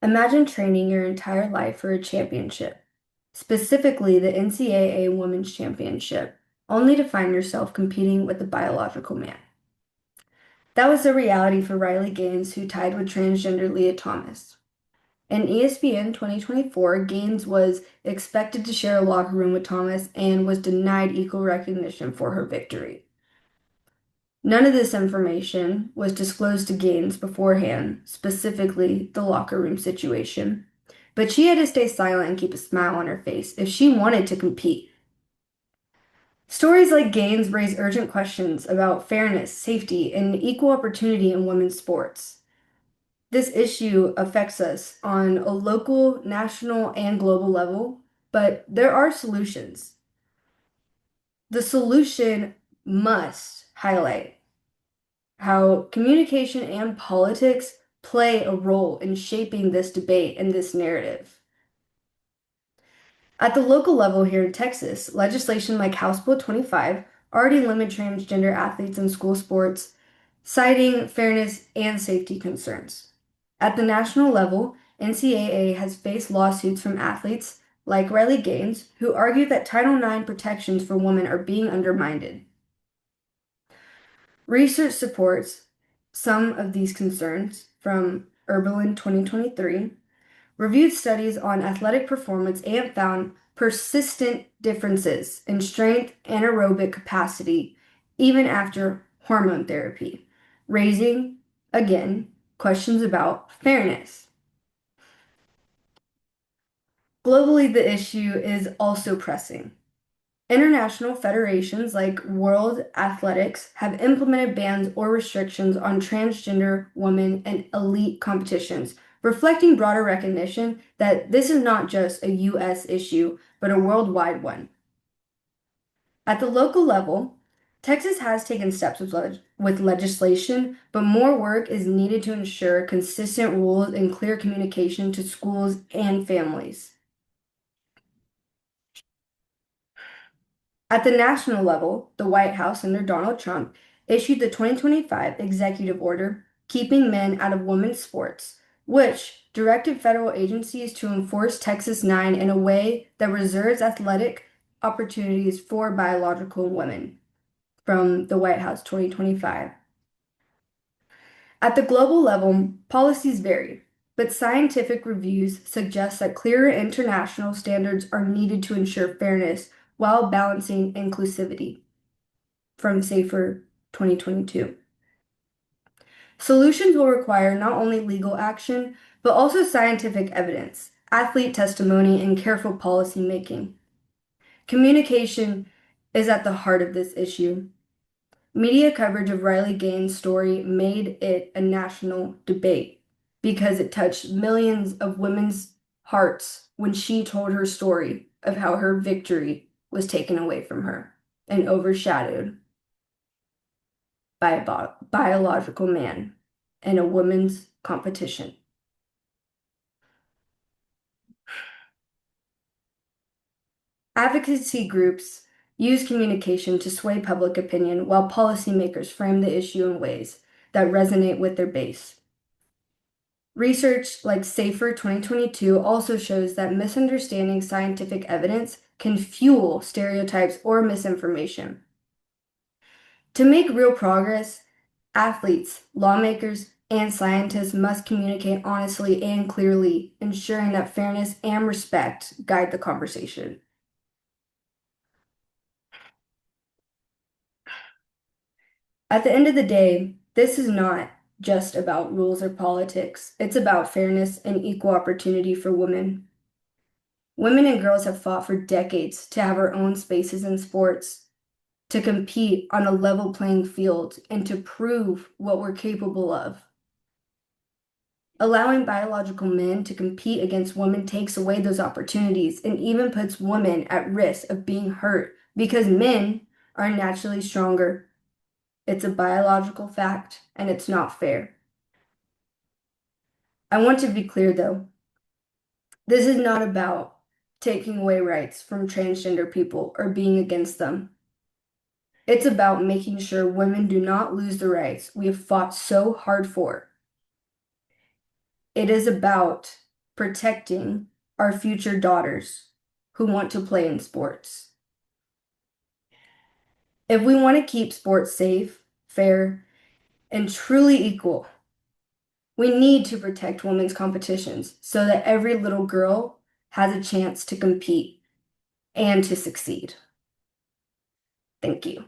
Imagine training your entire life for a championship, specifically the NCAA Women's Championship, only to find yourself competing with a biological man. That was the reality for Riley Gaines, who tied with transgender Leah Thomas. In ESPN 2024, Gaines was expected to share a locker room with Thomas and was denied equal recognition for her victory. None of this information was disclosed to Gaines beforehand, specifically the locker room situation. But she had to stay silent and keep a smile on her face if she wanted to compete. Stories like Gaines raise urgent questions about fairness, safety, and equal opportunity in women's sports. This issue affects us on a local, national, and global level, but there are solutions. The solution must highlight how communication and politics play a role in shaping this debate and this narrative. At the local level here in Texas, legislation like House Bill 25 already limit transgender athletes in school sports, citing fairness and safety concerns. At the national level, NCAA has faced lawsuits from athletes like Riley Gaines, who argue that Title IX protections for women are being undermined. Research supports some of these concerns from Urbalin 2023, reviewed studies on athletic performance and found persistent differences in strength and aerobic capacity even after hormone therapy, raising, again, questions about fairness. Globally, the issue is also pressing. International federations like World Athletics have implemented bans or restrictions on transgender women in elite competitions, reflecting broader recognition that this is not just a US issue, but a worldwide one. At the local level, Texas has taken steps with legislation, but more work is needed to ensure consistent rules and clear communication to schools and families. At the national level, the White House under Donald Trump issued the 2025 executive order Keeping Men Out of Women's Sports, which directed federal agencies to enforce Texas 9 in a way that reserves athletic opportunities for biological women from the White House 2025. At the global level, policies vary, but scientific reviews suggest that clearer international standards are needed to ensure fairness while balancing inclusivity from SAFER 2022. Solutions will require not only legal action, but also scientific evidence, athlete testimony, and careful policy making. Communication is at the heart of this issue. Media coverage of Riley Gaines' story made it a national debate because it touched millions of women's hearts when she told her story of how her victory was taken away from her and overshadowed by a biological man in a women's competition. Advocacy groups use communication to sway public opinion while policymakers frame the issue in ways that resonate with their base. Research like SAFER 2022 also shows that misunderstanding scientific evidence can fuel stereotypes or misinformation. To make real progress, athletes, lawmakers, and scientists must communicate honestly and clearly, ensuring that fairness and respect guide the conversation. At the end of the day, this is not just about rules or politics. It's about fairness and equal opportunity for women. Women and girls have fought for decades to have our own spaces in sports, to compete on a level playing field, and to prove what we're capable of. Allowing biological men to compete against women takes away those opportunities and even puts women at risk of being hurt because men are naturally stronger. It's a biological fact and it's not fair. I want to be clear though, this is not about taking away rights from transgender people or being against them. It's about making sure women do not lose the rights we have fought so hard for. It is about protecting our future daughters who want to play in sports. If we want to keep sports safe, fair, and truly equal, we need to protect women's competitions so that every little girl has a chance to compete and to succeed. Thank you.